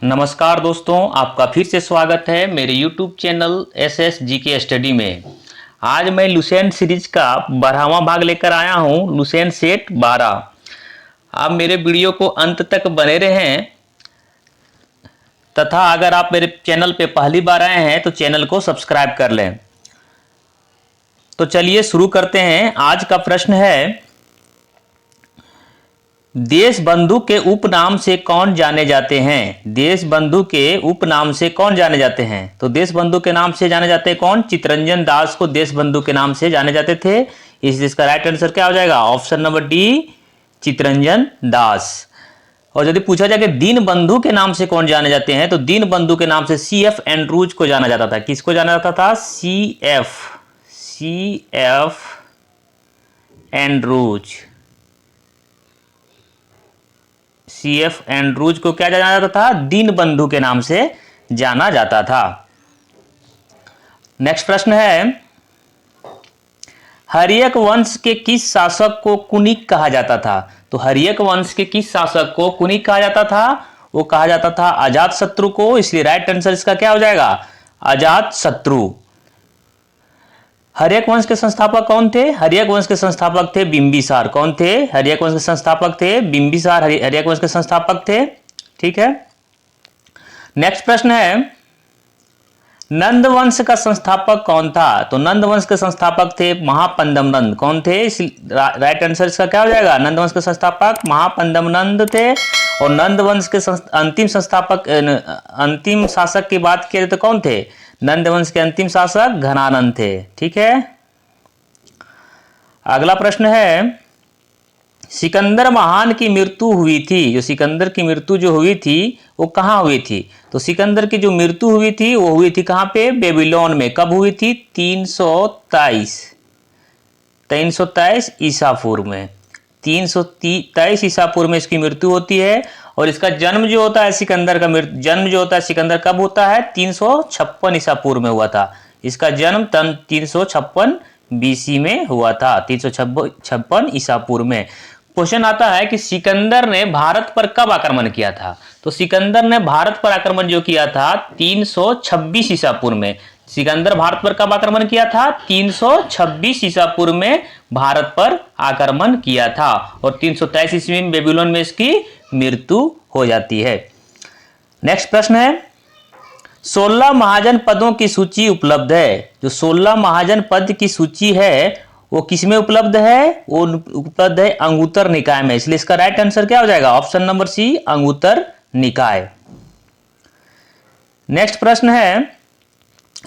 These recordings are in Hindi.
नमस्कार दोस्तों, आपका फिर से स्वागत है मेरे YouTube चैनल एस जी के स्टडी में। आज मैं लुसेंट सीरीज का 12वां भाग लेकर आया हूं, लुसेंट सेट 12। आप मेरे वीडियो को अंत तक बने रहें तथा अगर आप मेरे चैनल पे पहली बार आए हैं तो चैनल को सब्सक्राइब कर लें। तो चलिए शुरू करते हैं। आज का प्रश्न है, देश बंधु के उपनाम से कौन जाने जाते हैं? देश बंधु के उपनाम से कौन जाने जाते हैं? तो देश बंधु के नाम से जाने जाते हैं कौन? चितरंजन दास को देश बंधु के नाम से जाने जाते थे। इसका राइट आंसर क्या हो जाएगा? ऑप्शन नंबर डी, चितरंजन दास। और यदि पूछा जाए कि दीन बंधु के नाम से कौन जाने जाते हैं, तो दीन बंधु के नाम से CF एंड्रूज को जाना जाता था। किसको जाना जाता था? CF Andrews. CF एंड्रूज को क्या जाना जाता था? दीन बंधु के नाम से जाना जाता था। नेक्स्ट प्रश्न है, हर्यक वंश के किस शासक को कुनिक कहा जाता था? तो हर्यक वंश के किस शासक को कुनिक कहा जाता था? वो कहा जाता था अजातशत्रु को। इसलिए राइट आंसर इसका क्या हो जाएगा? अजातशत्रु। हर्यक वंश के संस्थापक कौन थे? हर्यक वंश के संस्थापक थे बिंबिसार। कौन थे? हर्यक वंश के संस्थापक थे बिंबिसार। हर्यक वंश के संस्थापक थे। ठीक है। नेक्स्ट प्रश्न है, नंद वंश का संस्थापक कौन था? तो नंद वंश के संस्थापक थे महापंदम नंद। कौन थे? राइट आंसर इसका क्या हो जाएगा? नंद वंश के संस्थापक महापंदम नंद थे। और नंद वंश के अंतिम शासक की बात किए तो कौन थे? नंद वंश के अंतिम शासक घनानंद थे। ठीक है। अगला प्रश्न है, सिकंदर महान की मृत्यु हुई थी। जो सिकंदर की मृत्यु जो हुई थी वो कहाँ हुई थी? तो सिकंदर की जो मृत्यु हुई थी वो हुई थी कहाँ पे? बेबीलोन में। कब हुई थी? 323 ईसा पूर्व में। 323 ईसा पूर्व में इसकी मृत्यु होती है। और इसका जन्म जो होता है सिकंदर का जन्म जो होता है सिकंदर कब होता है? 356 ईसा पूर्व में हुआ था। इसका जन्म 356 BC में हुआ था। 356 ईसा पूर्व में। क्वेश्चन आता है कि सिकंदर ने भारत पर कब आक्रमण किया था? तो सिकंदर ने भारत पर आक्रमण जो किया था 326 ईसा पूर्व में। सिकंदर भारत पर कब आक्रमण किया था? 326 ईसा पूर्व में भारत पर आक्रमण किया था। और 323 ईस्वी में बेबीलोन में इसकी मृत्यु हो जाती है। नेक्स्ट प्रश्न है, 16 महाजन पदों की सूची उपलब्ध है। जो 16 महाजन पद की सूची है वो किसमें उपलब्ध है? वो उपलब्ध है अंगुत्तर निकाय में। इसलिए इसका राइट आंसर क्या हो जाएगा? ऑप्शन नंबर सी, अंगुत्तर निकाय। नेक्स्ट प्रश्न है,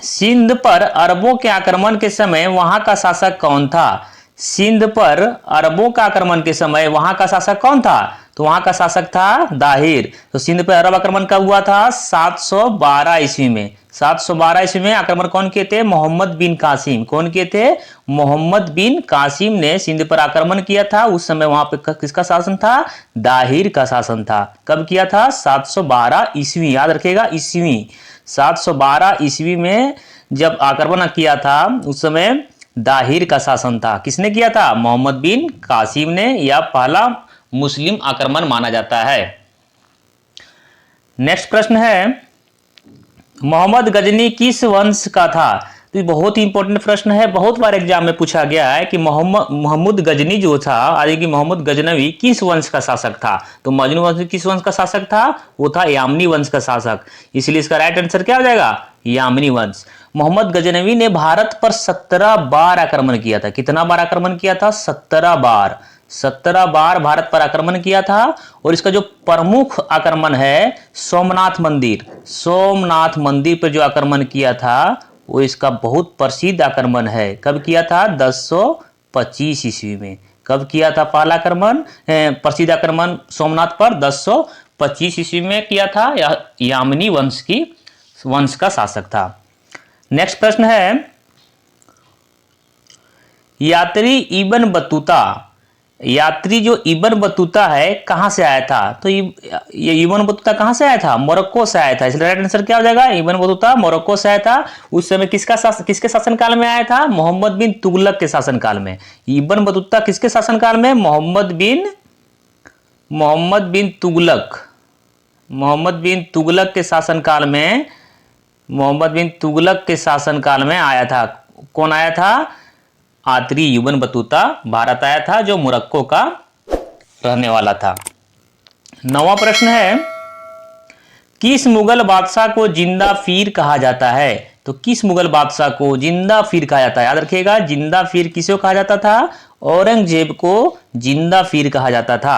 सिंध पर अरबों के आक्रमण के समय वहां का शासक कौन था? सिंध पर अरबों का आक्रमण के समय वहां का शासक कौन था? तो वहां का शासक था दाहिर। तो सिंध पर अरब आक्रमण कब हुआ था? 712 ईस्वी में। 712 ईस्वी में आक्रमण कौन किए थे? मोहम्मद बिन कासिम। कौन किए थे? मोहम्मद बिन कासिम ने सिंध पर आक्रमण किया था। उस समय वहां पे किसका शासन था? दाहिर का शासन था। कब किया था? 712 ईस्वी। याद रखिएगा, ईस्वी। 712 ईस्वी में जब आक्रमण किया था उस समय दाहिर का शासन था। किसने किया था? मोहम्मद बिन कासिम ने। यह पहला मुस्लिम आक्रमण माना जाता है। नेक्स्ट प्रश्न है, मोहम्मद गजनी किस वंश का था? तो ये बहुत ही इंपॉर्टेंट प्रश्न है। बहुत बार एग्जाम में पूछा गया है कि मोहम्मद गजनी जो था, यानी कि मोहम्मद गजनवी किस वंश का शासक था? तो मजनू वंश किस वंश का शासक था? वो था यामनी वंश का शासक। इसलिए इसका राइट आंसर क्या हो जाएगा? यामनी वंश। मोहम्मद गजनवी ने भारत पर 17 बार आक्रमण किया था। कितना बार आक्रमण किया था? 17 बार। 17 बार भारत पर आक्रमण किया था। और इसका जो प्रमुख आक्रमण है सोमनाथ मंदिर, सोमनाथ मंदिर पर जो आक्रमण किया था वो इसका बहुत प्रसिद्ध आक्रमण है। कब किया था? 1025 ईस्वी में। कब किया था पहला आक्रमण? प्रसिद्ध आक्रमण सोमनाथ पर 1025 ईस्वी में किया था। यामनी वंश का शासक था। नेक्स्ट प्रश्न है, यात्री इब्न बतूता, यात्री जो इब्न बतूता है कहां से आया था? तो ये इब्न बतूता कहां से आया था? मोरक्को से आया था। इसलिए राइट आंसर क्या हो जाएगा? इब्न बतूता मोरक्को से आया था। उस समय किसके शासनकाल में आया था? मोहम्मद बिन तुगलक के शासनकाल में। इब्न बतूता किसके शासनकाल में? मोहम्मद बिन तुगलक मोहम्मद बिन तुगलक के शासनकाल में, मोहम्मद बिन तुगलक के शासनकाल में आया था। कौन आया था? आतरी इब्न बतूता भारत आया था, जो मोरक्को का रहने वाला था। 9वां प्रश्न है, किस मुगल बादशाह को जिंदा फीर कहा जाता है? तो किस मुगल बादशाह को जिंदा फीर कहा जाता है? याद रखिएगा, जिंदा फीर किसे कहा जाता था? औरंगजेब को जिंदा फीर कहा जाता था।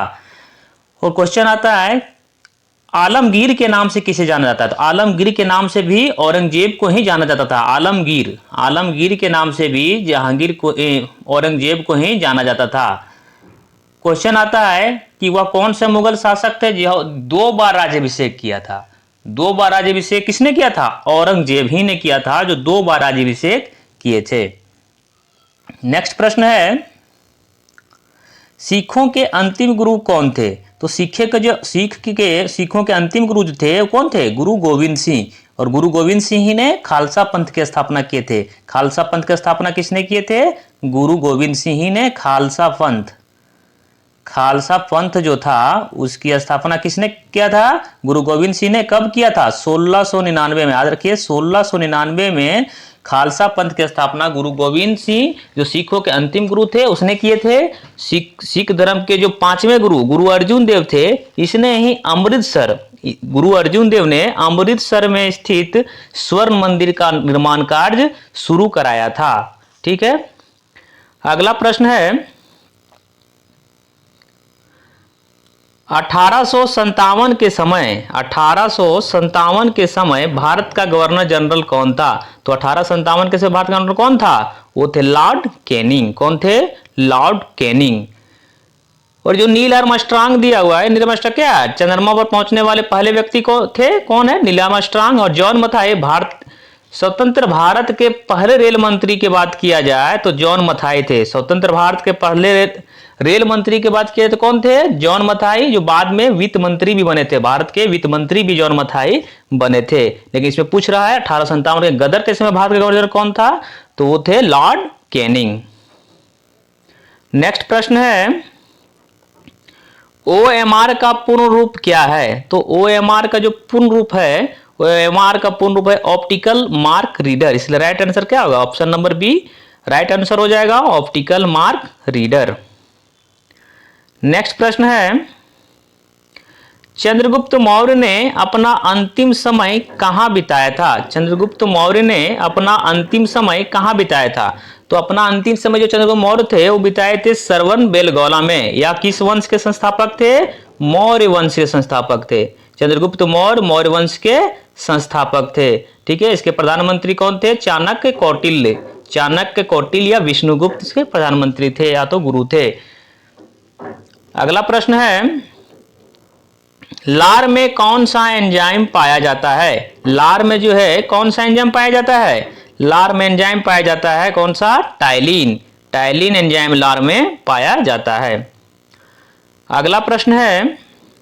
और क्वेश्चन आता है, आलमगीर के नाम से किसे जाना जाता है? तो आलमगीर के नाम से भी औरंगजेब को ही जाना जाता था। आलमगीर, आलमगीर के नाम से भी जहांगीर को, औरंगजेब को ही जाना जाता था। क्वेश्चन आता है कि वह कौन से मुगल शासक थे जो 2 बार राज्याभिषेक किया था? 2 बार राज्याभिषेक किसने किया था? औरंगजेब ही ने किया था, जो 2 बार राज्याभिषेक किए थे। नेक्स्ट प्रश्न है, सिखों के अंतिम गुरु कौन थे? तो सिखों के अंतिम गुरु जो थे वो कौन थे? गुरु गोविंद सिंह। और गुरु गोविंद सिंह ही ने खालसा पंथ की स्थापना किए थे। खालसा पंथ की स्थापना किसने किए थे? गुरु गोविंद सिंह ही ने खालसा पंथ जो था उसकी स्थापना किसने किया था? गुरु गोविंद सिंह ने। कब किया था? 1699 में। याद रखिए, 1699 में खालसा पंथ की स्थापना गुरु गोविंद सिंह, जो सिखों के अंतिम गुरु थे, उसने किए थे। सिख धर्म के जो 5वें गुरु गुरु अर्जुन देव थे, इसने ही गुरु अर्जुन देव ने अमृतसर में स्थित स्वर्ण मंदिर का निर्माण कार्य शुरू कराया था। ठीक है, अगला प्रश्न है, 1857 के समय भारत का गवर्नर जनरल कौन था? तो 1857 के समय भारत का गवर्नर कौन था? वो थे लॉर्ड कैनिंग। कौन थे? Lord Canning. और जो नील आर्मस्ट्रांग दिया हुआ है, नील आर्मस्ट्रांग क्या है? चंद्रमा पर पहुंचने वाले पहले व्यक्ति को थे। कौन है? Neil Armstrong. और जॉन मथाई, स्वतंत्र भारत के पहले रेल मंत्री की बात किया जाए तो जॉन मथाई थे। स्वतंत्र भारत के पहले रेल मंत्री की बात किया तो कौन थे? जॉन मथाई, जो बाद में वित्त मंत्री भी बने थे। भारत के वित्त मंत्री भी जॉन मथाई बने थे। लेकिन इसमें पूछ रहा है 1857 के गदर के समय भारत के गवर्नर कौन था? तो वो थे लॉर्ड कैनिंग। नेक्स्ट प्रश्न है, OMR का पूर्ण रूप क्या है? तो OMR का जो पूर्ण रूप है, OMR का पूर्ण रूप है ऑप्टिकल मार्क रीडर। इसलिए राइट आंसर क्या होगा? Option number B right answer हो जाएगा, ऑप्टिकल मार्क रीडर। नेक्स्ट प्रश्न है, चंद्रगुप्त मौर्य ने अपना अंतिम समय कहां बिताया था? चंद्रगुप्त मौर्य ने अपना अंतिम समय कहां बिताया था? तो अपना अंतिम समय जो चंद्रगुप्त मौर्य थे वो बिताए थे श्रवण बेलगोला में। या किस वंश के संस्थापक थे? मौर्य वंश के संस्थापक थे। चंद्रगुप्त मौर्य वंश के संस्थापक थे। ठीक है, इसके प्रधानमंत्री कौन थे? चाणक्य कौटिल्य या विष्णुगुप्त इसके प्रधानमंत्री थे या तो गुरु थे। अगला प्रश्न है, लार में कौन सा एंजाइम पाया जाता है? लार में जो है कौन सा एंजाइम पाया जाता है? लार में एंजाइम पाया जाता है कौन सा? टाइलिन एंजाइम लार में पाया जाता है। अगला प्रश्न है,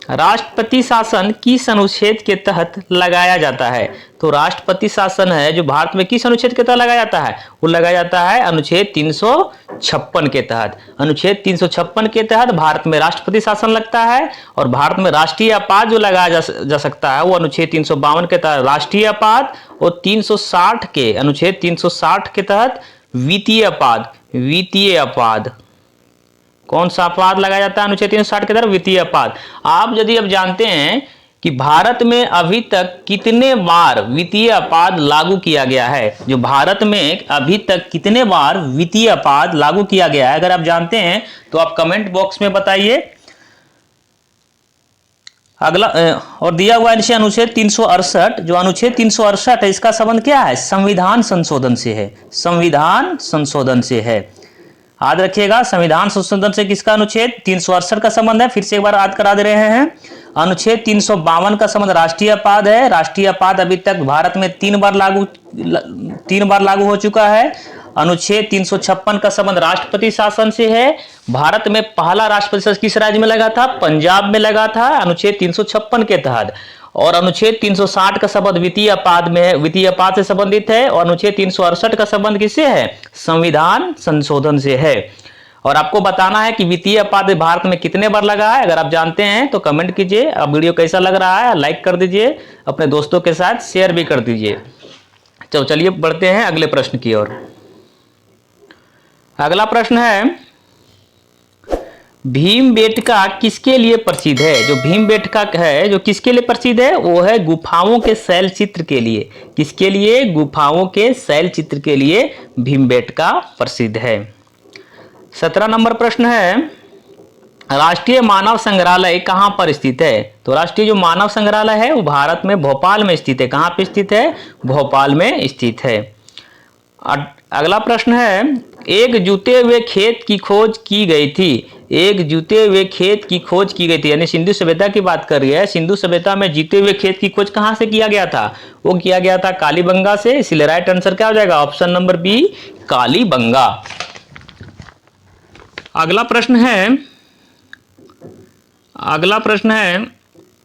राष्ट्रपति शासन किस अनुच्छेद के तहत लगाया जाता है? तो राष्ट्रपति शासन है जो भारत में किस अनुच्छेद के तहत लगाया जाता है? वो लगाया जाता है अनुच्छेद 356 के तहत। अनुच्छेद 356 के तहत भारत में राष्ट्रपति शासन लगता है। और भारत में राष्ट्रीय आपात जो लगाया जा सकता है वो अनुच्छेद 352 के तहत राष्ट्रीय आपात, और 360 के अनुच्छेद 360 के तहत वित्तीय आपात। कौन सा अपराध लगाया जाता है अनुच्छेद 360 के तहत? वित्तीय अपराध। आप यदि अब जानते हैं कि भारत में अभी तक कितने बार वित्तीय अपराध लागू किया गया है, जो भारत में अभी तक कितने बार वित्तीय अपराध लागू किया गया है, अगर आप जानते हैं तो आप कमेंट बॉक्स में बताइए। अगला और दिया हुआ है अनुच्छेद 368। जो अनुच्छेद 368 है इसका संबंध क्या है? संविधान संशोधन से है। संविधान संशोधन से है, याद रखिएगा। संविधान संशोधन से किसका अनुच्छेद 368 का संबंध है? फिर से एक बार याद करा दे रहे हैं। अनुच्छेद 352 का संबंध राष्ट्रीय अपराध है। राष्ट्रीय अपराध अभी तक भारत में 3 बार लागू हो चुका है। अनुच्छेद 356 का संबंध राष्ट्रपति शासन से है। भारत में पहला राष्ट्रपति शासन किस राज्य में लगा था? पंजाब में लगा था अनुच्छेद 356 के तहत। और अनुच्छेद 360 का संबंध वित्तीय अपराध में है, वित्तीय अपराध से संबंधित है। और अनुच्छेद 368 का संबंध किससे है? संविधान संशोधन से है। और आपको बताना है कि वित्तीय अपराध भारत में कितने बार लगा है। अगर आप जानते हैं तो कमेंट कीजिए। अब वीडियो कैसा लग रहा है लाइक कर दीजिए, अपने दोस्तों के साथ शेयर भी कर दीजिए। तो चलिए बढ़ते हैं अगले प्रश्न की ओर। अगला प्रश्न है, भीमबेटका किसके लिए प्रसिद्ध है? जो भीमबेटका है जो किसके लिए प्रसिद्ध है, वो है गुफाओं के शैल चित्र के लिए। किसके लिए? गुफाओं के शैल चित्र के लिए भीमबेटका प्रसिद्ध है। 17 नंबर प्रश्न है, राष्ट्रीय मानव संग्रहालय कहां पर स्थित है? तो राष्ट्रीय जो मानव संग्रहालय है वो भारत में भोपाल में स्थित है। कहां पे स्थित है? भोपाल में स्थित है। अगला प्रश्न है, एक जूते हुए खेत की खोज की गई थी। एक जूते हुए खेत की खोज की गई थी, यानी सिंधु सभ्यता की बात कर रही है। सिंधु सभ्यता में जीते हुए खेत की खोज कहां से किया गया था? वो किया गया था कालीबंगा से। इसलिए राइट आंसर क्या हो जाएगा? Option number B, Kalibanga. अगला प्रश्न है,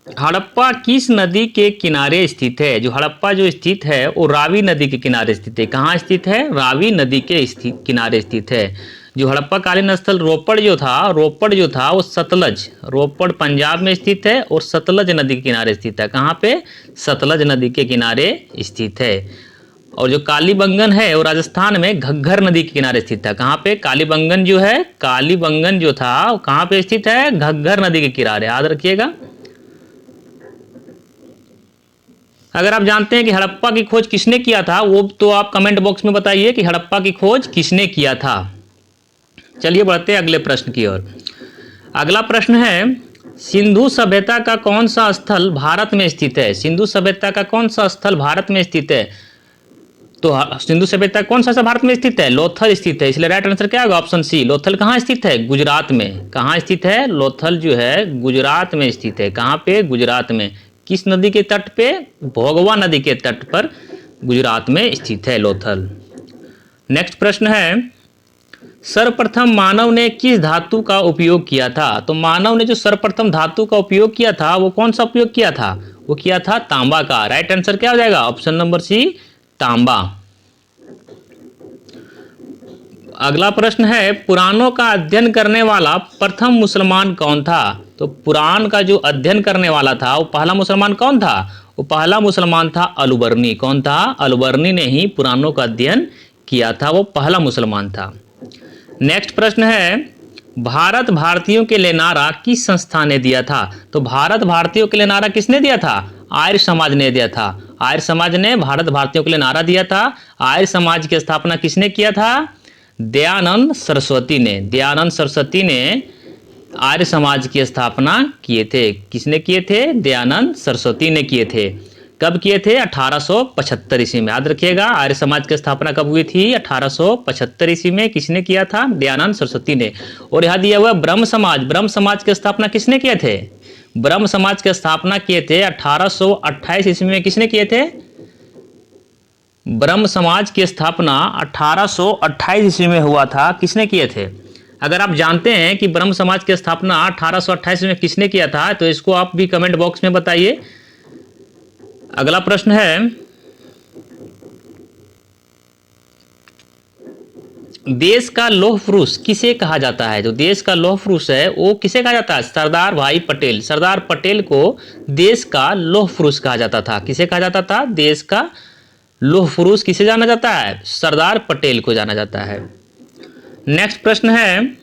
हड़प्पा किस नदी के किनारे स्थित है? जो हड़प्पा जो स्थित है वो रावी नदी के किनारे स्थित है। कहाँ स्थित है? रावी नदी के किनारे स्थित है। जो हड़प्पाकालीन स्थल रोपड़ जो था वो सतलज, रोपड़ पंजाब में स्थित है और सतलज नदी के किनारे स्थित है। कहाँ पे? सतलज नदी के किनारे स्थित है। और जो कालीबंगन है वो राजस्थान में घग्गर नदी के किनारे स्थित था। कहाँ पे? कालीबंगन जो था वो कहाँ पे स्थित है? घग्गर नदी के किनारे, याद रखिएगा। अगर आप जानते हैं कि हड़प्पा की खोज किसने किया था, वो तो आप कमेंट बॉक्स में बताइए कि हड़प्पा की खोज किसने किया था। चलिए बढ़ते हैं अगले प्रश्न की ओर। अगला प्रश्न है, सिंधु सभ्यता का कौन सा स्थल भारत में स्थित है? सिंधु सभ्यता का कौन सा स्थल भारत में स्थित है? तो सिंधु सभ्यता कौन सा भारत में स्थित है? लोथल स्थित है। इसलिए राइट आंसर क्या होगा? Option C. लोथल कहाँ स्थित है? गुजरात में। कहाँ स्थित है? लोथल जो है गुजरात में स्थित है। कहाँ पे? गुजरात में। किस नदी के तट पे? भोगवा नदी के तट पर गुजरात में स्थित है लोथल। नेक्स्ट प्रश्न है, सर्वप्रथम मानव ने किस धातु का उपयोग किया था? तो मानव ने जो सर्वप्रथम धातु का उपयोग किया था वो कौन सा उपयोग किया था? वो किया था तांबा का। राइट आंसर क्या हो जाएगा? ऑप्शन नंबर सी, तांबा। अगला प्रश्न है, पुराणों का अध्ययन करने वाला प्रथम मुसलमान कौन था? तो पुराण का जो अध्ययन करने वाला था वो पहला मुसलमान कौन था? वो पहला मुसलमान था अलबर्नी। कौन था? अलबर्नी ने ही पुराणों का अध्ययन किया था, वो पहला मुसलमान था। नेक्स्ट प्रश्न है, भारत भारतीयों के लिए नारा किस संस्था ने दिया था? तो भारत भारतीयों के लिए नारा किसने दिया था? आर्य समाज ने दिया था। आर्य समाज ने भारत भारतीयों के लिए नारा दिया था। आर्य समाज की स्थापना किसने किया था? दयानंद सरस्वती ने। दयानंद सरस्वती ने आर्य समाज की स्थापना किए थे। किसने किए थे? दयानंद सरस्वती ने किए थे। कब किए थे? 1875 ईस्वी में। याद रखिएगा, आर्य समाज की स्थापना कब हुई थी? 1875 ईस्वी में। किसने किया था? दयानंद सरस्वती ने। और यहाँ दिया हुआ ब्रह्म समाज। ब्रह्म समाज की स्थापना किसने किए थे? ब्रह्म समाज की स्थापना किए थे 1828 ईस्वी में। किसने किए थे? ब्रह्म समाज की स्थापना 1828 ईस्वी में हुआ था। किसने किए थे? अगर आप जानते हैं कि ब्रह्म समाज की स्थापना 1828 में किसने किया था तो इसको आप भी कमेंट बॉक्स में बताइए। अगला प्रश्न है, देश का लौह पुरुष किसे कहा जाता है? जो देश का लौह पुरुष है वो किसे कहा जाता है? सरदार भाई पटेल। सरदार पटेल को देश का लौह पुरुष कहा जाता था। किसे कहा जाता था? देश का लौह पुरुष किसे जाना जाता है? सरदार पटेल को जाना जाता है। नेक्स्ट प्रश्न है,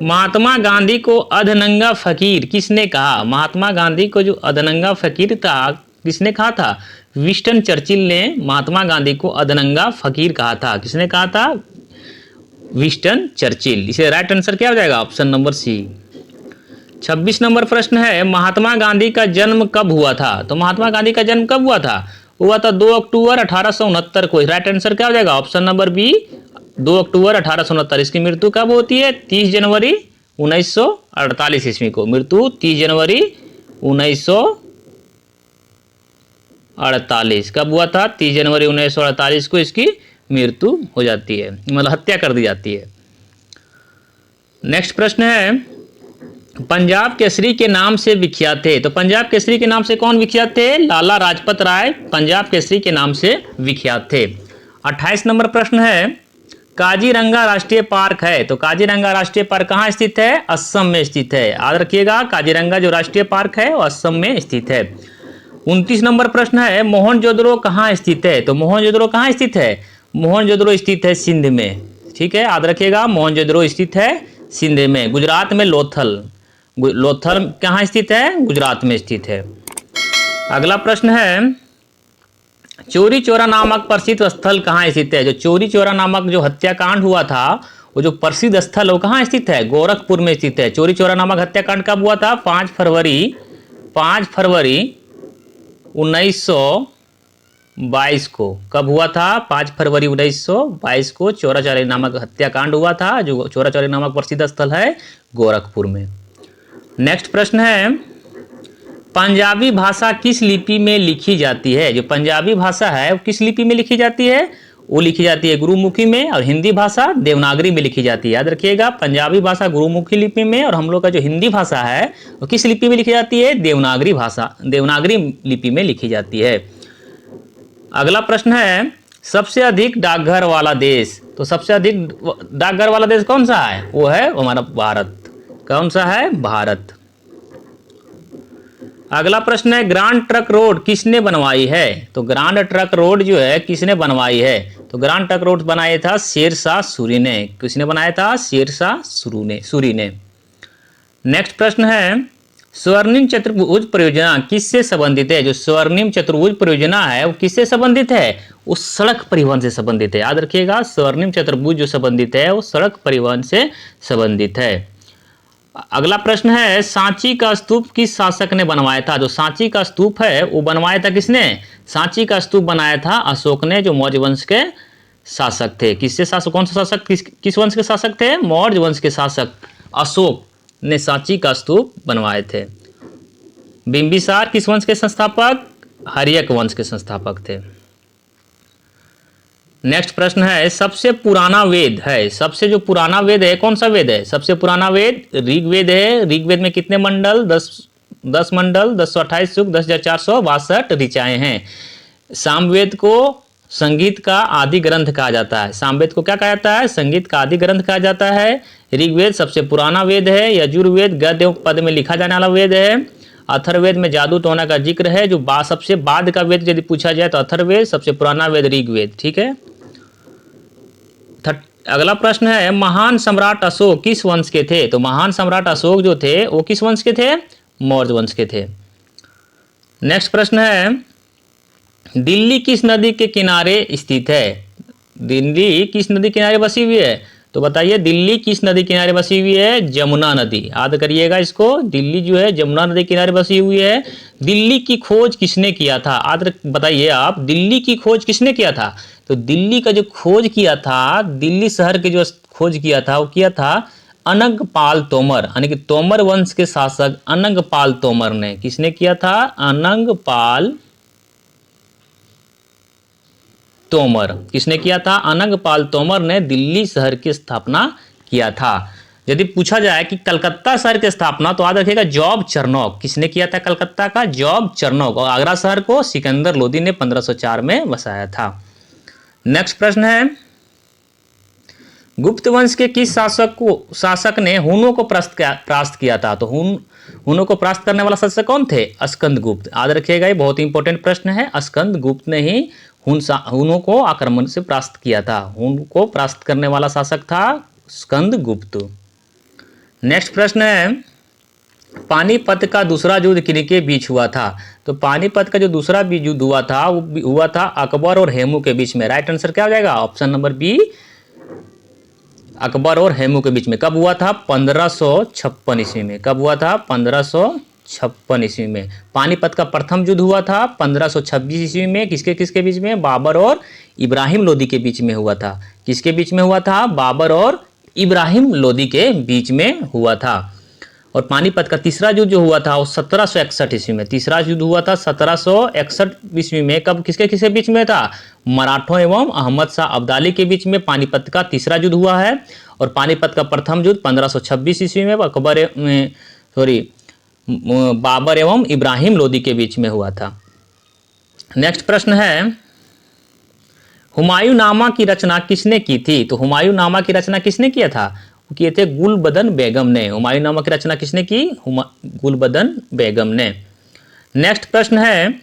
महात्मा गांधी को अधनंगा फकीर किसने कहा? महात्मा गांधी को जो अधनंगा फकीर था किसने कहा था? विंस्टन चर्चिल ने महात्मा गांधी को अधनंगा फकीर कहा था। किसने कहा था? Winston Churchill. इसे राइट आंसर क्या हो जाएगा? Option number C. 26 नंबर प्रश्न है, महात्मा गांधी का जन्म कब हुआ था? तो महात्मा गांधी का जन्म कब हुआ था? हुआ था 2 अक्टूबर 1869 को। राइट आंसर क्या हो जाएगा? ऑप्शन नंबर बी, 2 अक्टूबर 1869। इसकी मृत्यु कब होती है? 30 जनवरी 1948 ईस्वी को। मृत्यु 30 जनवरी 1948 कब हुआ था? 30 जनवरी 1948 को इसकी मृत्यु हो जाती है, मतलब हत्या कर दी जाती है। नेक्स्ट प्रश्न है, पंजाब केसरी के नाम से विख्यात थे। तो पंजाब केसरी के नाम से कौन विख्यात थे? लाला लाजपत राय पंजाब केसरी के नाम से विख्यात थे। 28 नंबर प्रश्न है, काजीरंगा राष्ट्रीय पार्क है, तो काजीरंगा राष्ट्रीय पार्क कहाँ स्थित है? असम में स्थित है। याद रखिएगा, काजीरंगा जो राष्ट्रीय पार्क है वो असम में स्थित है। 29 नंबर प्रश्न है, मोहनजोदड़ो कहाँ स्थित है? तो मोहनजोदड़ो कहाँ स्थित है? मोहनजोदड़ो स्थित है सिंध में। ठीक है, याद रखिएगा, मोहनजोदड़ो स्थित है सिंध में। गुजरात में लोथल, लोथल कहाँ स्थित है? गुजरात में स्थित है। अगला प्रश्न है, चौरी चौरा नामक प्रसिद्ध स्थल कहाँ स्थित है? जो चौरी चौरा नामक जो हत्याकांड हुआ था, वो जो प्रसिद्ध स्थल है वो कहाँ स्थित है? गोरखपुर में स्थित है। चौरी चौरा नामक हत्याकांड कब हुआ था? 5 फरवरी 1922 को। कब हुआ था? 5 फरवरी 1922 को चौरा चौरी नामक हत्याकांड हुआ था, जो चौरा चौरी नामक प्रसिद्ध स्थल है गोरखपुर में। नेक्स्ट प्रश्न है, पंजाबी भाषा किस लिपि में लिखी जाती है? जो पंजाबी भाषा है वो किस लिपि में लिखी जाती है? वो लिखी जाती है गुरुमुखी में, और हिंदी भाषा देवनागरी में लिखी जाती है। याद रखिएगा, पंजाबी भाषा गुरुमुखी लिपि में, और हम लोग का जो हिंदी भाषा है वो किस लिपि में लिखी जाती है? देवनागरी भाषा, देवनागरी लिपि में लिखी जाती है। अगला प्रश्न है, सबसे अधिक डाकघर वाला देश। तो सबसे अधिक डाकघर वाला देश कौन सा है? वो है हमारा भारत। कौन सा है? भारत। अगला प्रश्न है, ग्रांड ट्रंक रोड किसने बनवाई है? तो ग्रांड ट्रंक रोड जो है किसने बनवाई है? तो ग्रांड ट्रंक रोड बनाया था शेरशाह सूरी ने। किसने बनाया था? शेरशाह सूरी ने। नेक्स्ट प्रश्न है, स्वर्णिम चतुर्भुज परियोजना किससे संबंधित है? जो स्वर्णिम चतुर्भुज परियोजना है वो किससे संबंधित है? वो सड़क परिवहन से संबंधित है। याद रखिएगा, स्वर्णिम चतुर्भुज जो संबंधित है वो सड़क परिवहन से संबंधित है। अगला प्रश्न है, सांची का स्तूप किस शासक ने बनवाया था? जो सांची का स्तूप है वो बनवाया था किसने? सांची का स्तूप बनाया था अशोक ने, जो मौर्य वंश के शासक थे। किससे शासक, कौन सा शासक, किस वंश के शासक थे? मौर्य वंश के शासक अशोक ने सांची का स्तूप बनवाए थे। बिंबिसार किस वंश के संस्थापक? हर्यक वंश के संस्थापक थे। नेक्स्ट प्रश्न है, सबसे पुराना वेद है, सबसे जो पुराना वेद है कौन सा वेद है? सबसे पुराना वेद ऋग्वेद है। ऋग्वेद में कितने मंडल? 10 मंडल, 1028 सूक्त, 10,462 ऋचाएं हैं। सामवेद को संगीत का आदि ग्रंथ कहा जाता है। सामवेद को क्या कहा जाता है? संगीत का आदि ग्रंथ कहा जाता है। ऋग्वेद सबसे पुराना वेद है। यजुर्वेद गद्य एवं पद में लिखा जाने वाला वेद है। अथर्ववेद में जादू टोना का जिक्र है। जो सबसे बाद का वेद यदि पूछा जाए तो अथर्ववेद, सबसे पुराना वेद ऋग्वेद। ठीक है। अगला प्रश्न है, महान सम्राट अशोक किस वंश के थे? तो महान सम्राट अशोक जो थे वो किस वंश के थे? मौर्य वंश के थे। नेक्स्ट प्रश्न है, दिल्ली किस नदी के किनारे स्थित है? दिल्ली किस नदी किनारे बसी हुई है? तो बताइए, दिल्ली किस नदी किनारे बसी हुई है? जमुना नदी। याद करिएगा इसको, दिल्ली जो है जमुना नदी किनारे बसी हुई है। दिल्ली की खोज किसने किया था? बताइए आप, दिल्ली की खोज किसने किया था? तो दिल्ली का जो खोज किया था, दिल्ली शहर के जो खोज किया था वो किया था अनंगपाल तोमर, यानी कि तोमर वंश के शासक अनंगपाल तोमर ने। किसने किया था? अनंगपाल तोमर। किसने किया था? अनंगपाल तोमर ने दिल्ली शहर की स्थापना किया था। यदि पूछा जाए कि कलकत्ता शहर की स्थापना, तो याद रखिएगा जॉब चरनॉक। किसने किया था कलकत्ता का? जॉब चरनॉक। और आगरा शहर को सिकंदर लोदी ने 1504 में बसाया था। नेक्स्ट प्रश्न है, गुप्त वंश के किस शासक ने हुनों को परास्त किया था? तो हुनों को परास्त करने वाला शासक कौन थे? स्कंदगुप्त। याद रखिएगा, ये बहुत इंपॉर्टेंट प्रश्न है। स्कंदगुप्त ने ही हुनों को आक्रमण से परास्त किया था। हुन को परास्त करने वाला शासक था स्कंदगुप्त। नेक्स्ट प्रश्न है, पानीपत का दूसरा युद्ध किनके बीच हुआ था? तो पानीपत का जो दूसरा युद्ध हुआ था वो हुआ था अकबर और हेमू के बीच में। राइट आंसर क्या हो जाएगा? ऑप्शन नंबर बी, अकबर और हेमू के बीच में। कब हुआ था? 1556 ईस्वी में। कब हुआ था? 1556 ईस्वी में। पानीपत का प्रथम युद्ध हुआ था 1526 ईस्वी में। किसके किसके बीच में? बाबर और इब्राहिम लोदी के बीच में हुआ था। किसके बीच में हुआ था? बाबर और इब्राहिम लोदी के बीच में हुआ था। और पानीपत का तीसरा युद्ध जो हुआ था वो 1761 ईस्वी में। तीसरा युद्ध हुआ था 1761 ईस्वी में। कब किसके किसके बीच में था? मराठों एवं अहमद शाह अब्दाली के बीच में पानीपत का तीसरा युद्ध हुआ है। और पानीपत का प्रथम युद्ध 1526 ईस्वी में बाबर एवं इब्राहिम लोदी के बीच में हुआ था। नेक्स्ट प्रश्न है, हुमायूंनामा की रचना किसने की थी? तो हुमायूंनामा की रचना किसने किया था? वो किए थे गुलबदन बेगम ने। हुमायूंनामा की रचना किसने की? गुलबदन बेगम ने। नेक्स्ट प्रश्न है,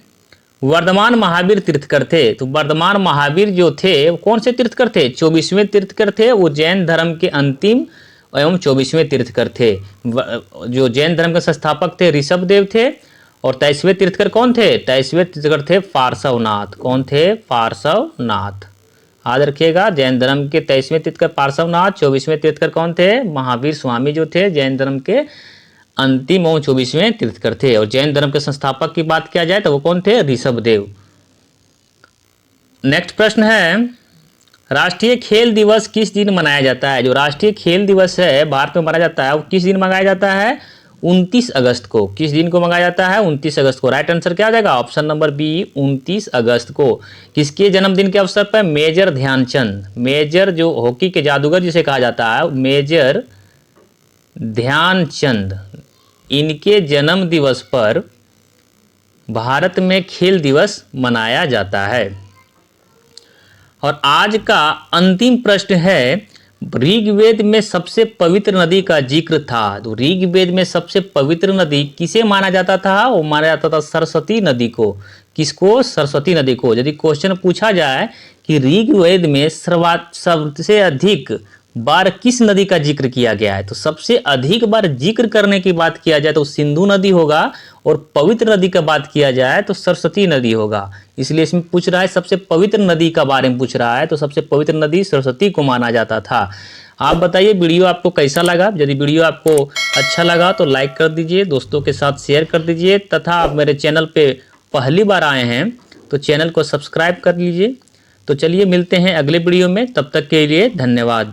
वर्धमान महावीर तीर्थकर थे। तो वर्धमान महावीर जो थे वो कौन से तीर्थकर थे? 24वें तीर्थकर थे। वो जैन धर्म के अंतिम एवं 24वें तीर्थकर थे। जो जैन धर्म के संस्थापक थे ऋषभदेव थे। और 23वें तीर्थकर कौन थे? 23वें तीर्थकर थे पार्श्वनाथ। कौन थे? पार्श्वनाथ। याद रखिएगा, जैन धर्म के 23वें तीर्थकर पार्श्वनाथ, 24वें तीर्थकर कौन थे? महावीर स्वामी जो थे जैन धर्म के अंतिम और 24वें तीर्थकर थे। और जैन धर्म के संस्थापक की बात किया जाए तो वो कौन थे? ऋषभदेव। नेक्स्ट प्रश्न है, राष्ट्रीय खेल दिवस किस दिन मनाया जाता है? जो राष्ट्रीय खेल दिवस है भारत में मनाया जाता है वो किस दिन मनाया जाता है? 29 अगस्त को। किस दिन को मनाया जाता है? 29 अगस्त को। राइट आंसर क्या आ जाएगा? ऑप्शन नंबर बी, 29 अगस्त को। किसके जन्मदिन के अवसर पर? मेजर ध्यानचंद। मेजर जो हॉकी के जादूगर जिसे कहा जाता है, मेजर ध्यानचंद, इनके जन्म दिवस पर भारत में खेल दिवस मनाया जाता है। और आज का अंतिम प्रश्न है, ऋग्वेद में सबसे पवित्र नदी का जिक्र था। तो ऋग्वेद में सबसे पवित्र नदी किसे माना जाता था? वो माना जाता था सरस्वती नदी को। किसको? सरस्वती नदी को। यदि क्वेश्चन पूछा जाए कि ऋग्वेद में सबसे अधिक बार किस नदी का जिक्र किया गया है, तो सबसे अधिक बार जिक्र करने की बात किया जाए तो सिंधु नदी होगा। और पवित्र नदी का बात किया जाए तो सरस्वती नदी होगा। इसलिए इसमें पूछ रहा है सबसे पवित्र नदी का बारे में पूछ रहा है, तो सबसे पवित्र नदी सरस्वती को माना जाता था। आप बताइए वीडियो आपको कैसा लगा? यदि वीडियो आपको अच्छा लगा तो लाइक कर दीजिए, दोस्तों के साथ शेयर कर दीजिए, तथा आप मेरे चैनल पे पहली बार आए हैं तो चैनल को सब्सक्राइब कर लीजिए। तो चलिए मिलते हैं अगले वीडियो में, तब तक के लिए धन्यवाद।